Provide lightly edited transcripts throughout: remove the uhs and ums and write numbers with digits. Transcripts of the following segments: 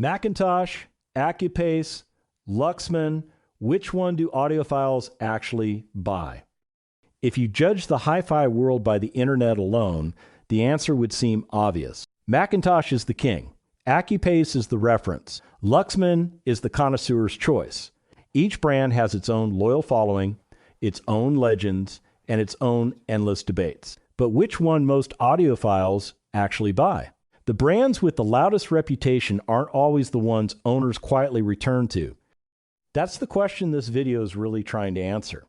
McIntosh, Accuphase, Luxman, which one do audiophiles actually buy? If you judge the hi-fi world by the internet alone, the answer would seem obvious. McIntosh is the king. Accuphase is the reference. Luxman is the connoisseur's choice. Each brand has its own loyal following, its own legends, and its own endless debates. But which one most audiophiles actually buy? The brands with the loudest reputation aren't always the ones owners quietly return to. That's the question this video is really trying to answer.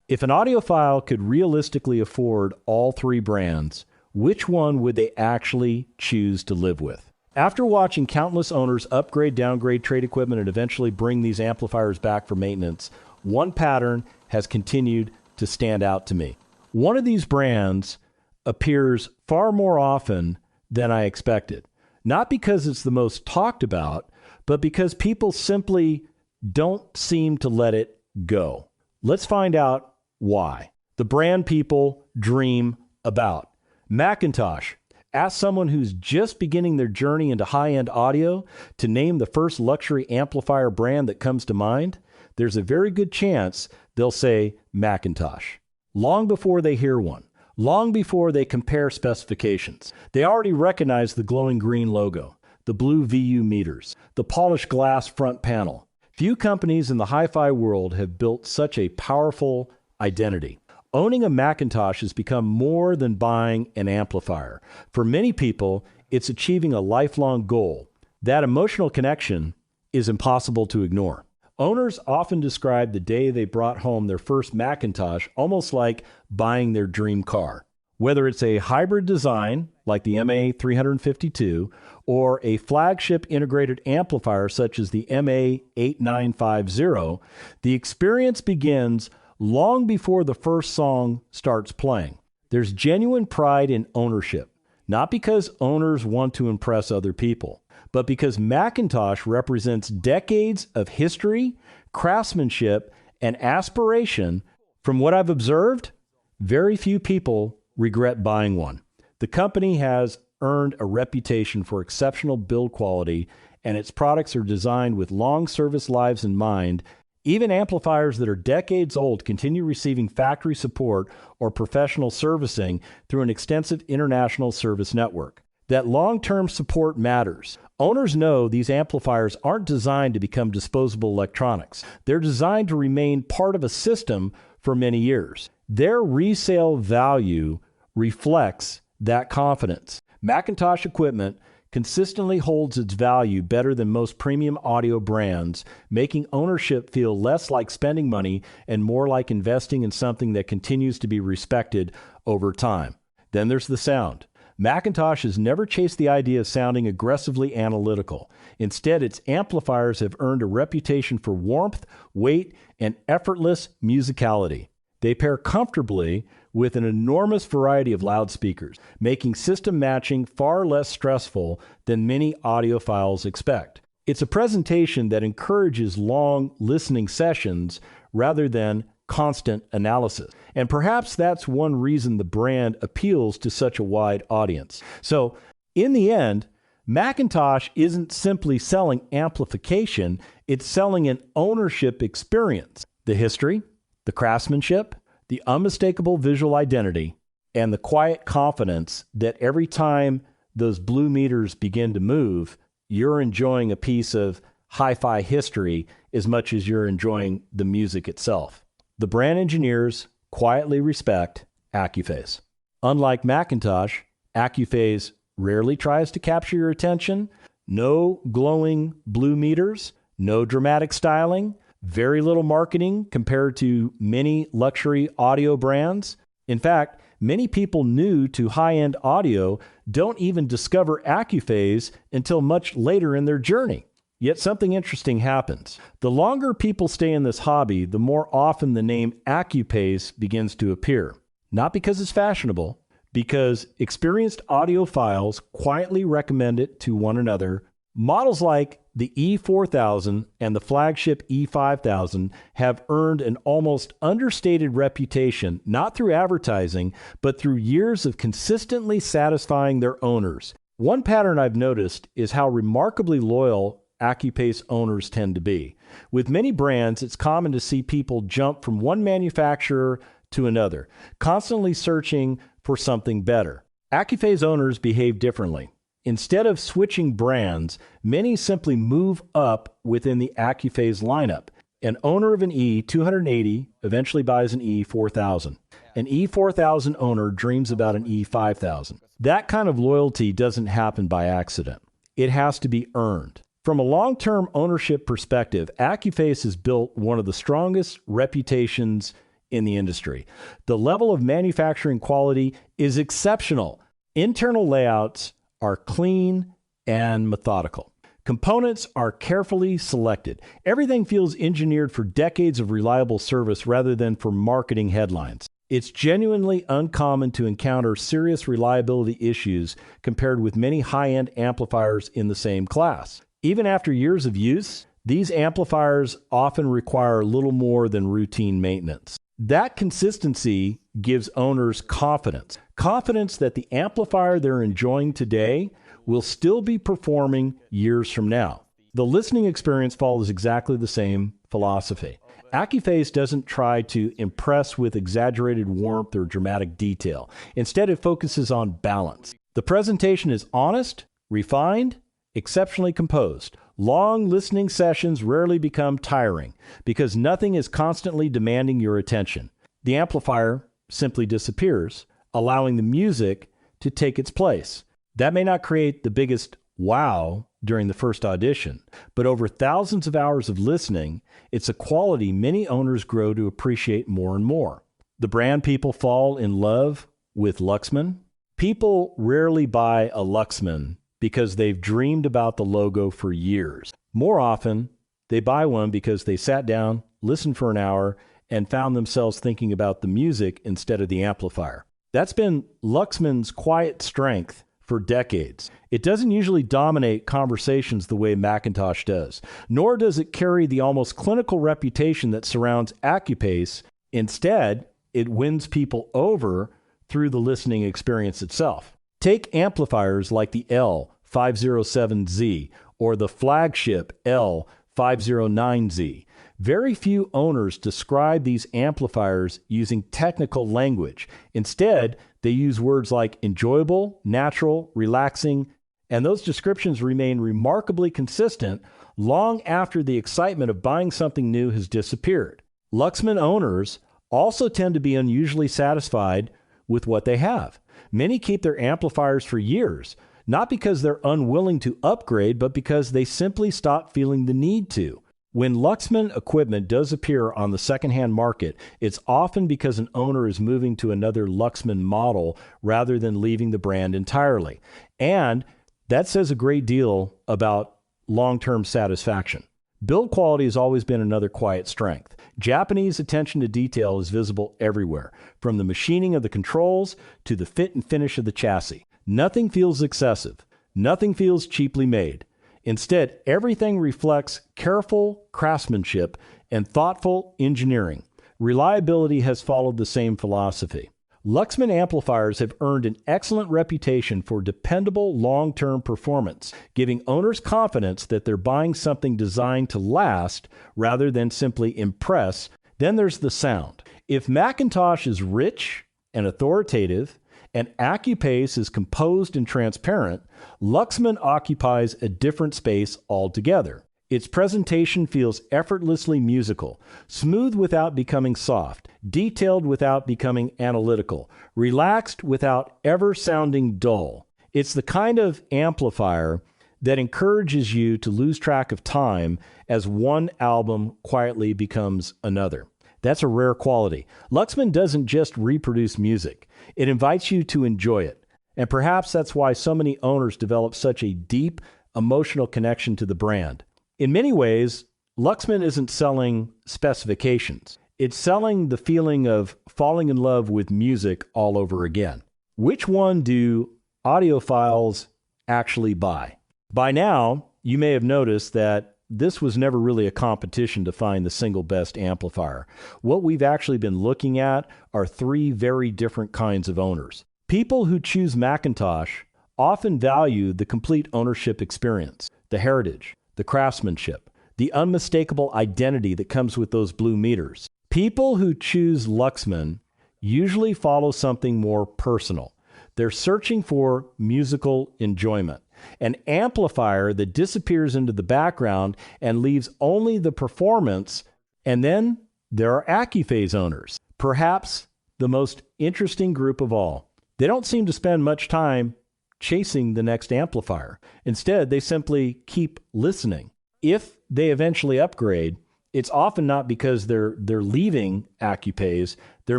If an audiophile could realistically afford all three brands, which one would they actually choose to live with? After watching countless owners upgrade, downgrade, trade equipment, and eventually bring these amplifiers back for maintenance, one pattern has continued to stand out to me. One of these brands appears far more often than I expected. Not because it's the most talked about, but because people simply don't seem to let it go. Let's find out why. The brand people dream about. McIntosh. Ask someone who's just beginning their journey into high-end audio to name the first luxury amplifier brand that comes to mind. There's a very good chance they'll say McIntosh. Long before they hear one. Long before they compare specifications, they already recognize the glowing green logo, the blue VU meters, the polished glass front panel. Few companies in the hi-fi world have built such a powerful identity. Owning a McIntosh has become more than buying an amplifier. For many people, it's achieving a lifelong goal. That emotional connection is impossible to ignore. Owners often describe the day they brought home their first McIntosh almost like buying their dream car. Whether it's a hybrid design like the MA352 or a flagship integrated amplifier such as the MA8950, the experience begins long before the first song starts playing. There's genuine pride in ownership, not because owners want to impress other people, but because McIntosh represents decades of history, craftsmanship, and aspiration. From what I've observed, very few people regret buying one. The company has earned a reputation for exceptional build quality, and its products are designed with long service lives in mind. Even amplifiers that are decades old continue receiving factory support or professional servicing through an extensive international service network. That long-term support matters. Owners know these amplifiers aren't designed to become disposable electronics. They're designed to remain part of a system for many years. Their resale value reflects that confidence. McIntosh equipment consistently holds its value better than most premium audio brands, making ownership feel less like spending money and more like investing in something that continues to be respected over time. Then there's the sound. McIntosh has never chased the idea of sounding aggressively analytical. Instead, its amplifiers have earned a reputation for warmth, weight, and effortless musicality. They pair comfortably with an enormous variety of loudspeakers, making system matching far less stressful than many audiophiles expect. It's a presentation that encourages long listening sessions rather than constant analysis. And perhaps that's one reason the brand appeals to such a wide audience. So, in the end, McIntosh isn't simply selling amplification, it's selling an ownership experience. The history, the craftsmanship, the unmistakable visual identity, and the quiet confidence that every time those blue meters begin to move, you're enjoying a piece of hi-fi history as much as you're enjoying the music itself. The brand engineers quietly respect Accuphase. Unlike McIntosh, Accuphase rarely tries to capture your attention. No glowing blue meters, no dramatic styling, very little marketing compared to many luxury audio brands. In fact, many people new to high-end audio don't even discover Accuphase until much later in their journey. Yet something interesting happens. The longer people stay in this hobby, the more often the name Accuphase begins to appear. Not because it's fashionable, because experienced audiophiles quietly recommend it to one another. Models like the E4000 and the flagship E5000 have earned an almost understated reputation, not through advertising, but through years of consistently satisfying their owners. One pattern I've noticed is how remarkably loyal Accuphase owners tend to be. With many brands, it's common to see people jump from one manufacturer to another, constantly searching for something better. Accuphase owners behave differently. Instead of switching brands, many simply move up within the Accuphase lineup. An owner of an E280 eventually buys an E4000. An E4000 owner dreams about an E5000. That kind of loyalty doesn't happen by accident. It has to be earned. From a long-term ownership perspective, Accuphase has built one of the strongest reputations in the industry. The level of manufacturing quality is exceptional. Internal layouts are clean and methodical. Components are carefully selected. Everything feels engineered for decades of reliable service rather than for marketing headlines. It's genuinely uncommon to encounter serious reliability issues compared with many high-end amplifiers in the same class. Even after years of use, these amplifiers often require little more than routine maintenance. That consistency gives owners confidence. Confidence that the amplifier they're enjoying today will still be performing years from now. The listening experience follows exactly the same philosophy. Accuphase doesn't try to impress with exaggerated warmth or dramatic detail. Instead, it focuses on balance. The presentation is honest, refined, exceptionally composed. Long listening sessions rarely become tiring because nothing is constantly demanding your attention. The amplifier simply disappears, allowing the music to take its place. That may not create the biggest wow during the first audition, but over thousands of hours of listening, it's a quality many owners grow to appreciate more and more. The brand people fall in love with Luxman. People rarely buy a Luxman because they've dreamed about the logo for years. More often, they buy one because they sat down, listened for an hour, and found themselves thinking about the music instead of the amplifier. That's been Luxman's quiet strength for decades. It doesn't usually dominate conversations the way McIntosh does, nor does it carry the almost clinical reputation that surrounds Accuphase. Instead, it wins people over through the listening experience itself. Take amplifiers like the L507Z or the flagship L509Z. Very few owners describe these amplifiers using technical language. Instead, they use words like enjoyable, natural, relaxing, and those descriptions remain remarkably consistent long after the excitement of buying something new has disappeared. Luxman owners also tend to be unusually satisfied with what they have. Many keep their amplifiers for years, not because they're unwilling to upgrade, but because they simply stop feeling the need to. When Luxman equipment does appear on the secondhand market, it's often because an owner is moving to another Luxman model rather than leaving the brand entirely. And that says a great deal about long-term satisfaction. Build quality has always been another quiet strength. Japanese attention to detail is visible everywhere, from the machining of the controls to the fit and finish of the chassis. Nothing feels excessive. Nothing feels cheaply made. Instead, everything reflects careful craftsmanship and thoughtful engineering. Reliability has followed the same philosophy. Luxman amplifiers have earned an excellent reputation for dependable long-term performance, giving owners confidence that they're buying something designed to last rather than simply impress. Then there's the sound. If McIntosh is rich and authoritative, and Accuphase is composed and transparent, Luxman occupies a different space altogether. Its presentation feels effortlessly musical, smooth without becoming soft, detailed without becoming analytical, relaxed without ever sounding dull. It's the kind of amplifier that encourages you to lose track of time as one album quietly becomes another. That's a rare quality. Luxman doesn't just reproduce music. It invites you to enjoy it. And perhaps that's why so many owners develop such a deep emotional connection to the brand. In many ways, Luxman isn't selling specifications. It's selling the feeling of falling in love with music all over again. Which one do audiophiles actually buy? By now, you may have noticed that this was never really a competition to find the single best amplifier. What we've actually been looking at are three very different kinds of owners. People who choose McIntosh often value the complete ownership experience, the heritage, the craftsmanship, the unmistakable identity that comes with those blue meters. People who choose Luxman usually follow something more personal. They're searching for musical enjoyment, an amplifier that disappears into the background and leaves only the performance. And then there are Accuphase owners, perhaps the most interesting group of all. They don't seem to spend much time chasing the next amplifier. Instead, they simply keep listening. If they eventually upgrade, it's often not because they're leaving Accuphase, they're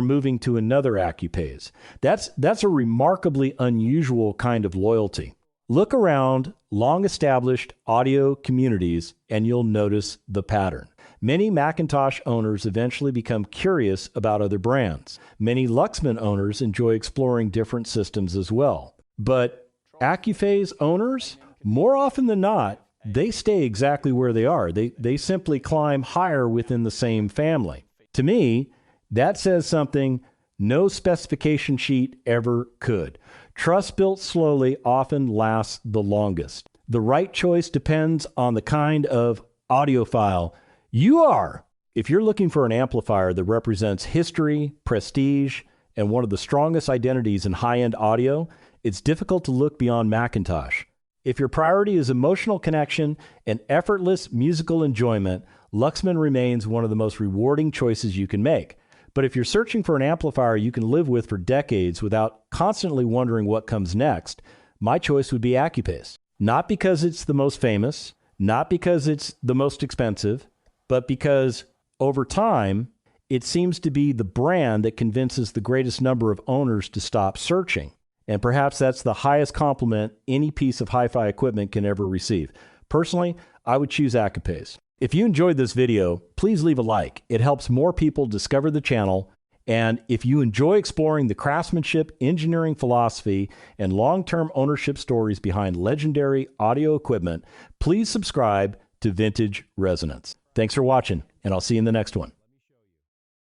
moving to another Accuphase. That's a remarkably unusual kind of loyalty. Look around long-established audio communities and you'll notice the pattern. Many McIntosh owners eventually become curious about other brands. Many Luxman owners enjoy exploring different systems as well. But Accuphase owners, more often than not, they stay exactly where they are. They simply climb higher within the same family. To me, that says something no specification sheet ever could. Trust built slowly often lasts the longest. The right choice depends on the kind of audiophile you are. If you're looking for an amplifier that represents history, prestige, and one of the strongest identities in high-end audio, it's difficult to look beyond McIntosh. If your priority is emotional connection and effortless musical enjoyment, Luxman remains one of the most rewarding choices you can make. But if you're searching for an amplifier you can live with for decades without constantly wondering what comes next, my choice would be Accuphase. Not because it's the most famous, not because it's the most expensive, but because over time, it seems to be the brand that convinces the greatest number of owners to stop searching. And perhaps that's the highest compliment any piece of hi-fi equipment can ever receive. Personally, I would choose Accuphase. If you enjoyed this video, please leave a like. It helps more people discover the channel. And if you enjoy exploring the craftsmanship, engineering philosophy, and long-term ownership stories behind legendary audio equipment, please subscribe to Vintage Resonance. Thanks for watching, and I'll see you in the next one.